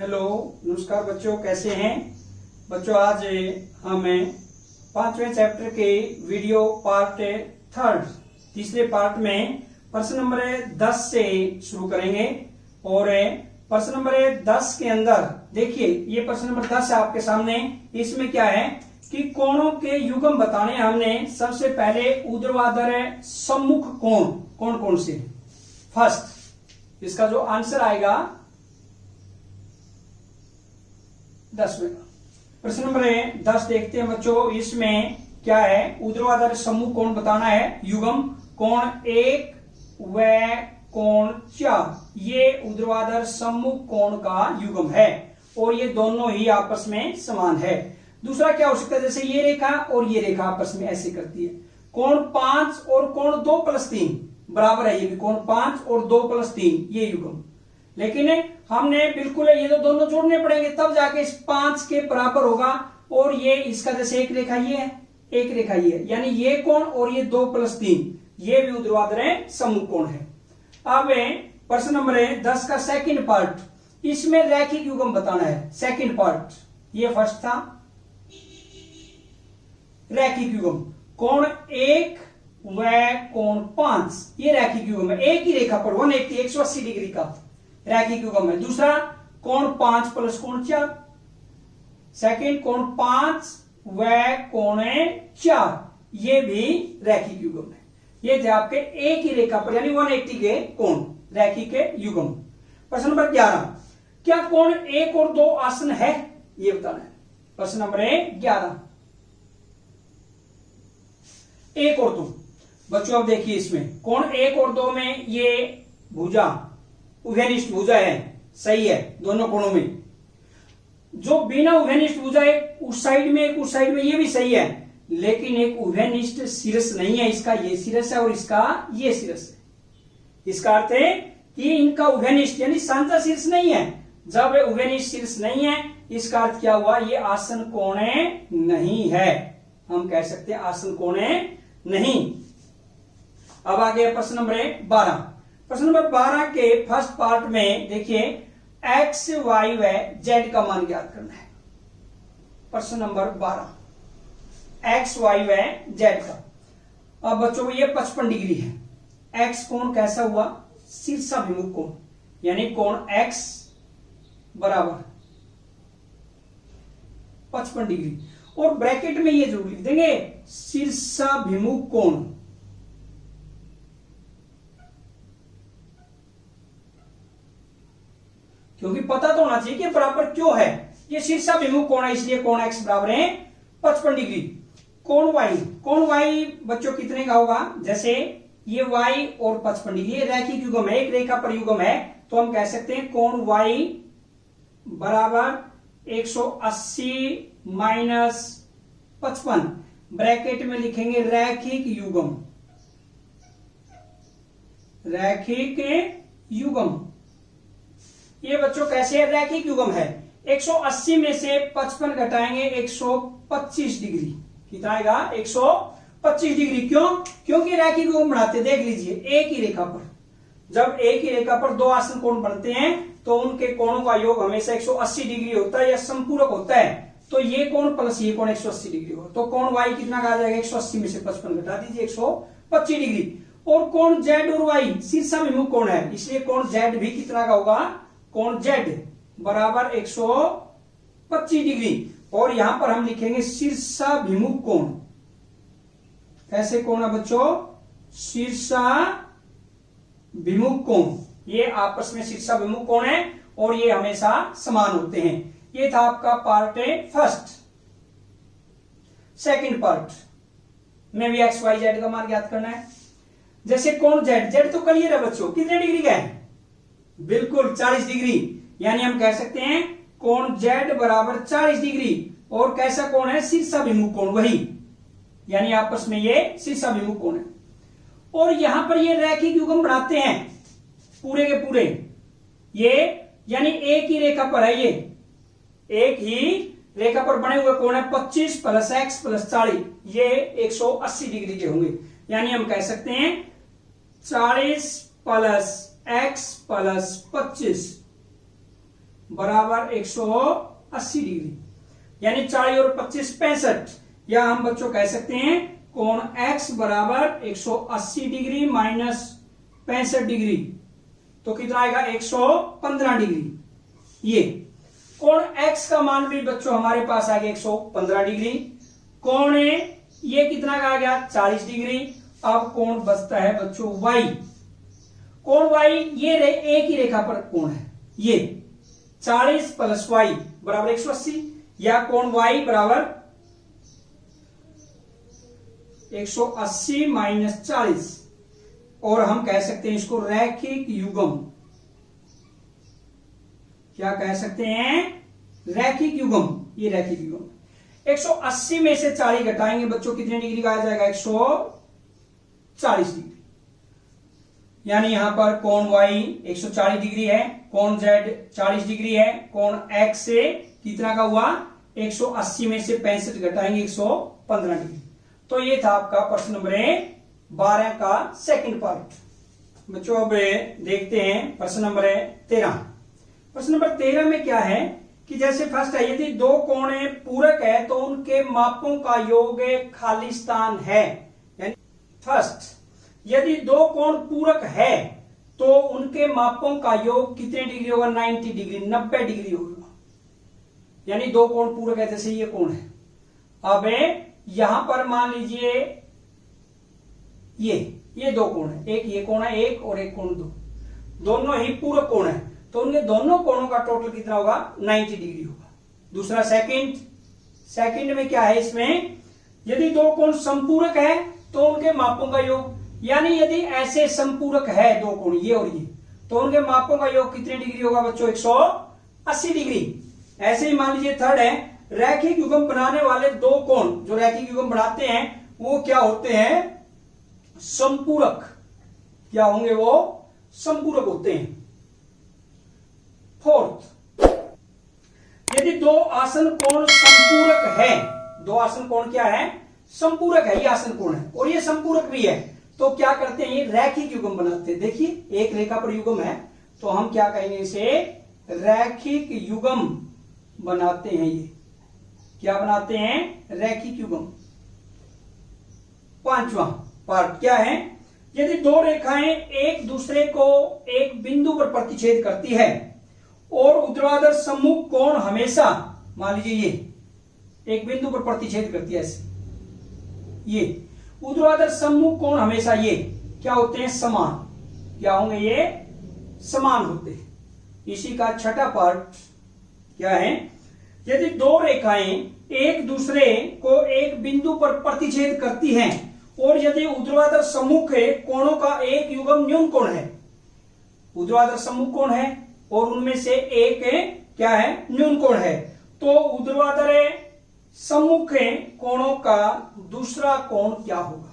Hello नमस्कार बच्चों, कैसे हैं बच्चों। आज हमें 5वें चैप्टर के वीडियो पार्ट थर्ड तीसरे पार्ट में प्रश्न नंबर 10 से शुरू करेंगे। और प्रश्न नंबर 10 के अंदर देखिए, ये प्रश्न नंबर 10 है आपके सामने। इसमें क्या है कि कोणों के युग्म बताने हमने सबसे पहले ऊर्ध्वाधर सम्मुख कोण कौन कौन से। फर्स्ट इसका जो आंसर आएगा 10 में। प्रश्न नंबर 10 देखते हैं बच्चों। इसमें क्या है, ऊर्ध्वाधर सम्मुख कोण बताना है। युग्म कोण 1 व कोण 4, ये ऊर्ध्वाधर सम्मुख कोण का युग्म है और ये दोनों ही आपस में समान है। दूसरा क्या हो सकता है, जैसे ये रेखा और ये रेखा आपस में ऐसे करती है। कोण 5 और कोण 2 + 3 बराबर है, ये भी कोण 5 और 2 + 3 ये युग्म। लेकिन हमने बिल्कुल ये तो दोनों जोड़ने पड़ेंगे तब जाके इस 5 के बराबर होगा। और ये इसका जैसे एक रेखा ये है, एक रेखा ये है, यानी ये कोण और ये 2 + 3 ये भी ऊर्ध्वाधर सम्मुख कोण है। अब प्रश्न नंबर 10 का सेकंड पार्ट, इसमें रैखिक युग्म बताना है। सेकंड पार्ट, ये फर्स्ट था रैखिक युग्म कोण 1 व कोण 5, ये रैखिक युग्म है। एक ही रेखा पर 180 डिग्री का रैखिक युग्म है। दूसरा कोण 5 + कोण 4, सेकंड कोण 5 व कोण 4, ये भी रैखिक युग्म है। ये थे आपके एक ही रेखा पर यानी 180 के कोण रैखिक युग्म। प्रश्न नंबर 11, क्या कोण 1 और 2 आसन है, ये बताना है। प्रश्न नंबर 11 1 और 2 बच्चों। अब देखिए इसमें कोण 1 और 2 में ये भुजा उभयनिष्ठ भुजा है, सही है दोनों कोणों में। जो बिना उभयनिष्ठ भुजा एक उस साइड में एक उस साइड में, ये भी सही है, लेकिन एक उभयनिष्ठ शीर्ष नहीं है। इसका ये शीर्ष है और इसका ये शीर्ष है। इसका अर्थ है कि इनका उभयनिष्ठ यानी साझा शीर्ष नहीं है। जब उभयनिष्ठ शीर्ष नहीं है, इसका अर्थ क्या हुआ, ये आसन कोण नहीं है। हम कह सकते हैं आसन कोण नहीं। अब आगे प्रश्न नंबर 12। प्रश्न नंबर 12 के फर्स्ट पार्ट में देखिए x, y व z का मान ज्ञात करना है। प्रश्न नंबर 12 x, y व z का। अब बच्चों ये 55 डिग्री है। x कोण कैसा हुआ, शीर्षाभिमुख कोण, यानी कोण x बराबर 55 डिग्री। और ब्रैकेट में ये जरूर लिख देंगे शीर्षाभिमुख कोण। क्योंकि पता तो होना चाहिए कि बराबर क्यों है। ये शीर्षाभिमुख कोण है, इसलिए कोण x बराबर है 55 डिग्री। कोण y बच्चों कितने का होगा, जैसे ये y और 55 डिग्री, ये रैखिक युग्म है, एक रेखा पर युग्म है, तो हम कह सकते हैं कोण y बराबर 180 - 55, ब्रैकेट में लिखेंगे रैखिक युग्म। रैखिक युग्म ये बच्चों कैसे है, रैखिक युग्म है। 180 में से 55 घटाएंगे 125 डिग्री, कितना आएगा 125 डिग्री। क्यों, क्योंकि रैखिक युग्म बनाते, देख लीजिए एक ही रेखा पर, जब एक ही रेखा पर दो आसन कोण बनते हैं तो उनके कोणों का योग हमेशा 180 डिग्री होता है या संपूरक होता है। तो ये कोण प्लस ये कोण 180 डिग्री हो, तो कोण y कितना का आ जाएगा, 180 में से 55 घटा दीजिए 125 डिग्री। और कोण z और y शीर्षाभिमुख कोण है, इसलिए कोण z भी कितना का होगा, कोण z बराबर 125 डिग्री। और यहां पर हम लिखेंगे शीर्षाभिमुख कोण। कैसे कोण है बच्चों, शीर्षाभिमुख कोण, ये आपस में शीर्षाभिमुख कोण है और ये हमेशा समान होते हैं। ये था आपका पार्ट फर्स्ट। सेकंड पार्ट में भी x, y, z का मान ज्ञात करना है। जैसे कोण z तो क्लियर है बच्चों, कितने डिग्री का है, बिल्कुल 40 डिग्री, यानी हम कह सकते हैं कोण z बराबर 40 डिग्री। और कैसा कोण है, शीर्षाभिमुख कोण वही, यानी आपस में ये शीर्षाभिमुख कोण है। और यहां पर ये रैखिक युग्म बनाते हैं पूरे के पूरे, ये यानी एक ही रेखा पर है, ये एक ही रेखा पर बने हुए कोण है। 25 + x + 40 ये 180 डिग्री के होंगे, यानी हम कह सकते हैं 40 + x + 25 बराबर 180 डिग्री, यानी 40 और 25 65, या हम बच्चों कह सकते हैं कोण x बराबर 180 डिग्री माइनस 65 डिग्री, तो कितना आएगा 115 डिग्री। ये कोण x का मान भी बच्चों हमारे पास आ गया 115 डिग्री। कोण ये कितना का आ गया 40 डिग्री। अब कोण बचता है बच्चों y। कोण y ये एक ही रेखा पर कोण है, ये 40 प्लस y बराबर 180, या कोण y बराबर 180 माइनस 40, और हम कह सकते हैं इसको रैखिक युग्म। क्या कह सकते हैं? रैखिक युग्म। ये रैखिक युग्म 180 में से 40 घटाएंगे बच्चों, कितने डिग्री का आ जाएगा 140 डिग्री, यानी यहां पर कोण y 140 डिग्री है, कोण z 40 डिग्री है, कोण x से कितना का हुआ 180 में से 65 घटाएंगे 115 डिग्री। तो ये था आपका प्रश्न नंबर 12 का सेकंड पार्ट। बच्चों अब देखते हैं प्रश्न नंबर 13। प्रश्न नंबर 13 में क्या है कि जैसे फर्स्ट है, यदि दो कोण पूरक है तो उनके मापों का योग खाली स्थान है। यानी फर्स्ट, यदि दो कोण पूरक है तो उनके मापों का योग कितने डिग्री होगा 90 डिग्री, 90 डिग्री होगा। यानी दो कोण पूरक है, जैसे ये कोण है। अब यहां पर मान लीजिए ये दो कोण है, एक ये कोण है एक, और एक कोण दो, दोनों ही पूरक कोण है, तो उनके दोनों कोणों का टोटल कितना होगा 90 डिग्री होगा। दूसरा सेकंड में क्या है, इसमें यदि दो कोण संपूरक है तो उनके मापों का योग, यानी यदि ऐसे संपूरक है दो कोण ये और ये, तो उनके मापों का योग कितने डिग्री होगा बच्चों 180 डिग्री। ऐसे ही मान लीजिए थर्ड है, रैखिक युग्म बनाने वाले दो कोण जो रैखिक युग्म बनाते हैं वो क्या होते हैं संपूरक। क्या होंगे वो संपूरक होते हैं। फोर्थ, यदि दो आसन कोण संपूरक है, दो आसन कोण क्या है संपूरक है, ये आसन कोण है और ये संपूरक भी है, तो क्या करते हैं ये रैखिक युग्म बनाते हैं। देखिए एक रेखा पर युग्म है तो हम क्या कहेंगे इसे रैखिक युग्म बनाते हैं। ये क्या बनाते हैं रैखिक युग्म। पांचवा पार्ट क्या है, यदि दो रेखाएं एक दूसरे को एक बिंदु पर प्रतिच्छेद करती है और ऊर्ध्वाधर सम्मुख कोण हमेशा, मान लीजिए ये एक बिंदु पर प्रतिच्छेद करती है, ऐसे ये ऊर्ध्वाधर सम्मुख कोण हमेशा ये क्या होते हैं समान। क्या होंगे ये समान होते हैं। इसी का छठा पार्ट क्या है, यदि दो रेखाएं एक दूसरे को एक बिंदु पर प्रतिच्छेद करती हैं और यदि ऊर्ध्वाधर सम्मुख कोणों का एक युग्म न्यून कोण है, ऊर्ध्वाधर सम्मुख कोण है और उनमें से एक क्या है न्यून कोण है, तो ऊर्ध्वाधर सम्मुख कोणों का दूसरा कोण क्या होगा।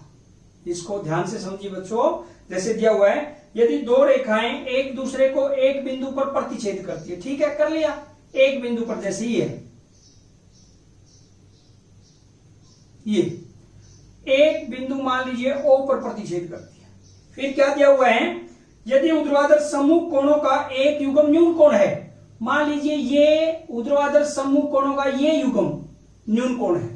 इसको ध्यान से समझिए बच्चों। जैसे दिया हुआ है, यदि दो रेखाएं एक दूसरे को एक बिंदु पर प्रतिच्छेद करती है, ठीक है कर लिया एक बिंदु पर, जैसे ये एक बिंदु मान लीजिए O पर प्रतिच्छेद करती है। फिर क्या दिया हुआ है, यदि ऊर्ध्वाधर सम्मुख कोणों का एक युग्म न्यून कोण है, मान लीजिए ये ऊर्ध्वाधर सम्मुख कोणों का ये युग्म न्यून कोण है,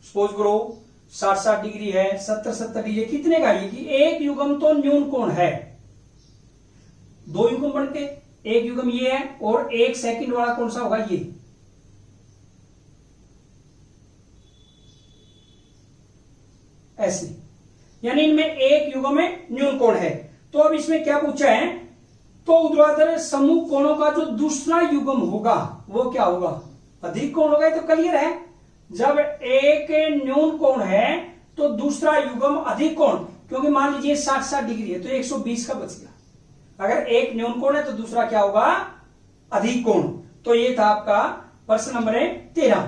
सपोज करो 60-60 डिग्री है, 70-70 डिग्री, कितने का ये कि एक युग्म तो न्यून कोण है। दो युग्म बनते, एक युग्म ये है और एक सेकंड वाला कौन सा होगा ये, ऐसे, यानी इनमें एक युग्म में न्यून कोण है। तो अब इसमें क्या पूछा है, तो ऊर्ध्वाधर सम्मुख कोणों का जो दूसरा युग्म होगा वो क्या होगा अधिक कोण होगा। ये तो क्लियर है, जब एक न्यून कोण है तो दूसरा युग्म अधिक कोण, क्योंकि मान लीजिए 60-60 डिग्री है तो 120 का बच गया। अगर एक न्यून कोण है तो दूसरा क्या होगा अधिक कोण। तो ये था आपका प्रश्न नंबर 13।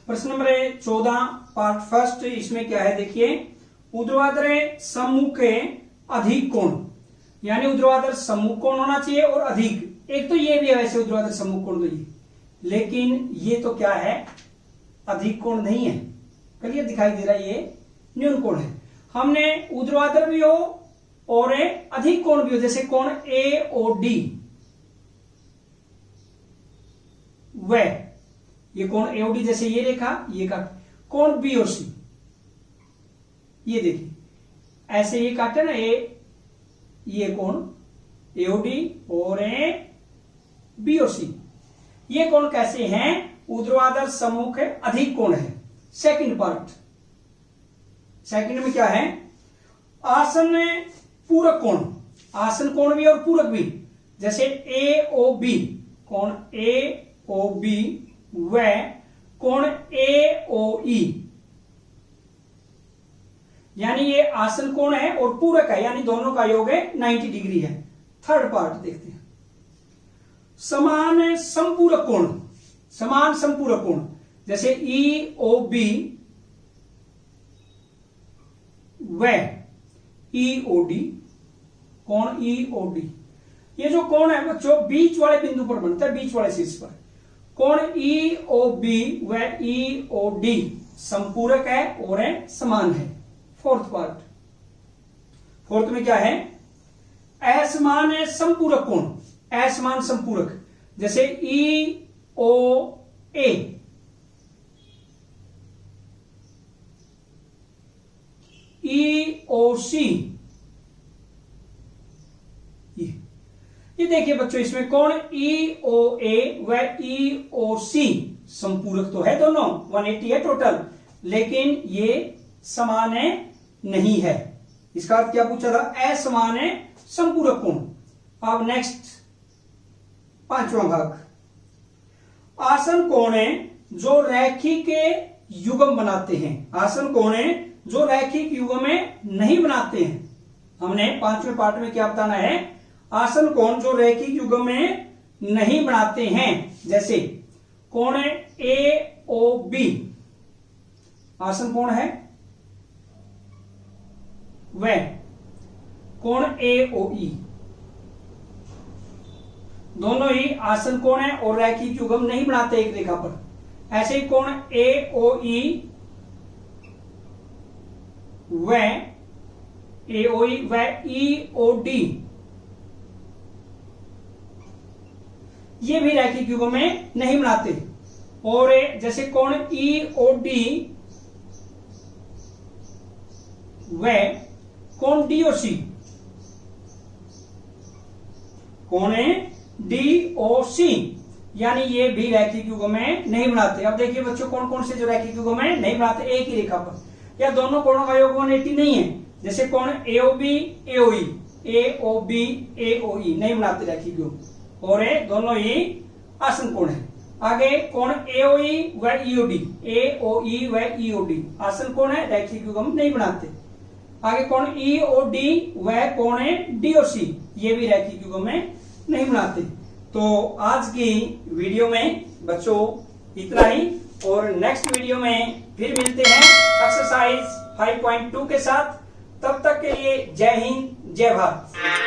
प्रश्न नंबर 14 पार्ट फर्स्ट, इसमें क्या है देखिए, ऊर्ध्वाधर सम्मुख अधिक कोण, यानी ऊर्ध्वाधर सम्मुख कोण होना चाहिए और अधिक। एक तो ये भी है वैसे ऊर्ध्वाधर सम्मुख कोण तो ये, लेकिन ये तो क्या है अधिक कोण नहीं है, क्लियर दिखाई दे रहा है ये न्यून कोण है। हमने ऊर्ध्वाधर भी हो और अधिक कोण भी हो, जैसे कोण AOD, व, ये कोण एओडी जैसे ये रेखा ये काट, कोण बी और सी, ये देखिए ऐसे ये काटे ना, ये कोण एओडी और बी और सी, ये कोण कैसे हैं? ऊर्ध्वाधर सम्मुख अधिक कोण है। सेकंड पार्ट, सेकंड में क्या है? आसन पूरक कोण, आसन कोण भी और पूरक भी, जैसे ए ओ बी, कोण ए ओ बी व कोण ए ओ ई, यानी ये आसन कोण है और पूरक है, यानी दोनों का योग है 90 डिग्री है। थर्ड पार्ट देखते हैं, समान संपूरक कोण, समान संपूरक कोण, जैसे ई ओ बी व ई ओ डी, कोण ई ओ डी, ये जो कोण है बच्चों बीच वाले बिंदु पर बनता है, बीच वाले शीर्ष पर। कोण ई ओ बी व ई ओ डी संपूरक है और समान है। फोर्थ पार्ट, फोर्थ में क्या है? असमान संपूरक कोण, असमान संपूरक, जैसे ई ओ ए, ई ओ सी, ये देखिए बच्चों इसमें कोण ई ओ ए व ई ओ सी संपूरक तो है दोनों, 180 है टोटल, लेकिन ये समान नहीं है। इसका अर्थ क्या पूछा था? असमान संपूरक कोण। अब नेक्स्ट पांचवां भाग, आसन कोण जो रैखिक युग्म बनाते हैं, आसन कोण जो रैखिक युग्म में नहीं बनाते हैं। हमने पांचवें पार्ट में क्या बताना है? आसन कोण जो रैखिक युग्म में नहीं बनाते हैं, जैसे कोण ए ओ बी आसन कोण है, व कोण ए ओ ई, दोनों ही आसन कोण है और रैखिक युग्म नहीं बनाते एक रेखा पर। ऐसे ही कोण ए ओ ई व ए ओ ई व ई ओ डी, ये भी रैखिक युग्म में नहीं बनाते। और जैसे कोण ई ओ डी व कोण डी ओ सी, कोण डी ओ सी, यानी ये भी रैखिक युग्म में नहीं बनाते। अब देखिए बच्चों कौन कौन से जो रैखिक युग्म में नहीं बनाते एक ही रेखा पर, या दोनों कोणों का योग 180 नहीं है, जैसे कोण एओबी एओई, एओबी एओई नहीं बनाते रैखिक युग्म, और दोनों ही आसन कोण है। आगे कोण एओई व ईओडी, एओई व ईओडी आसन कोण है, रैखिक युग्म नहीं बनाते। आगे कोण ईओडी व कोण डीओसी, ये भी रैखिक युग्म में नहीं बनाते। तो आज की वीडियो में बच्चों इतना ही, और नेक्स्ट वीडियो में फिर मिलते हैं एक्सरसाइज 5.2 के साथ। तब तक के लिए जय हिंद जय भारत।